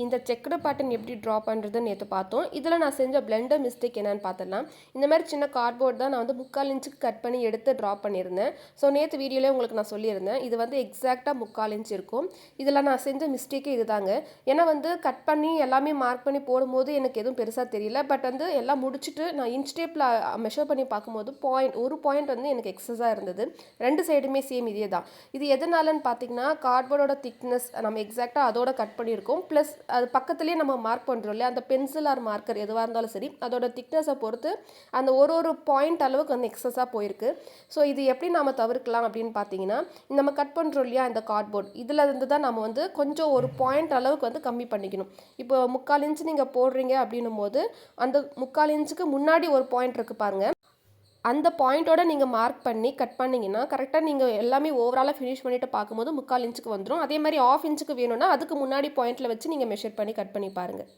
இந்த checked pattern எப்படி draw பண்ணுறதுன்னு நேற்று பார்த்தோம். இதில் நான் செஞ்ச பிளெண்டர் மிஸ்டேக் என்னென்னு பார்த்துடலாம். இந்த மாதிரி சின்ன கார்ட்போர்ட் தான் நான் வந்து 3/4 இன்ச்சுக்கு கட் பண்ணி எடுத்து ட்ரா பண்ணியிருந்தேன். ஸோ நேற்று வீடியோலேயே உங்களுக்கு நான் சொல்லியிருந்தேன், இது வந்து எக்ஸாக்டாக 3/4 இன்ச் இருக்கும். இதில் நான் செஞ்ச மிஸ்டேக்கே இது தாங்க. ஏன்னா வந்து கட் பண்ணி எல்லாமே மார்க் பண்ணி போடும்போது எனக்கு எதுவும் பெருசாக தெரியல. பட் வந்து எல்லாம் முடிச்சுட்டு நான் இன்ச் டேப்பில் மெஷர் பண்ணி பார்க்கும்போது ஒரு பாயிண்ட் வந்து எனக்கு எக்ஸஸாக இருந்தது. 2 சைடுமே சேம் இதே தான். இது எதனாலன்னு பார்த்தீங்கன்னா, கார்ட்போர்டோட திக்னஸ் நம்ம எக்ஸாக்டாக அதோட கட் பண்ணியிருக்கோம். ப்ளஸ் அது பக்கத்துலேயே நம்ம மார்க் பண்ணுறோம் இல்லையா, அந்த பென்சில் ஆர் மார்க்கர் எதுவாக இருந்தாலும் சரி, அதோட திக்னஸை பொறுத்து அந்த ஒரு பாயிண்ட் அளவுக்கு வந்து எக்ஸஸாக போயிருக்கு. ஸோ இது எப்படி நம்ம தவிர்க்கலாம் அப்படின்னு பார்த்தீங்கன்னா, நம்ம கட் பண்ணுறோம் இல்லையா இந்த கார்ட்போர்ட், இதில் இருந்து தான் நம்ம வந்து கொஞ்சம் ஒரு பாயிண்ட் அளவுக்கு வந்து கம்மி பண்ணிக்கணும். இப்போ 3/4 இன்ச்சு நீங்கள் போடுறீங்க அப்படின்னும் போது, அந்த 3/4 இன்ச்சுக்கு முன்னாடி ஒரு பாயிண்ட் இருக்குது பாருங்கள், அந்த பாயிண்ட்டோட நீங்கள் மார்க் பண்ணி கட் பண்ணிங்கன்னா கரெக்டாக நீங்கள் எல்லாமே ஓவராலாக ஃபினிஷ் பண்ணிவிட்டு பார்க்கும்போது 3/4 இன்ச்சுக்கு வந்துடும். அதே மாதிரி 1/2 இன்ச்சுக்கு வேணும்னா அதுக்கு முன்னாடி பாயிண்ட்டில் வச்சு நீங்கள் மெஷர் பண்ணி கட் பண்ணி பாருங்கள்.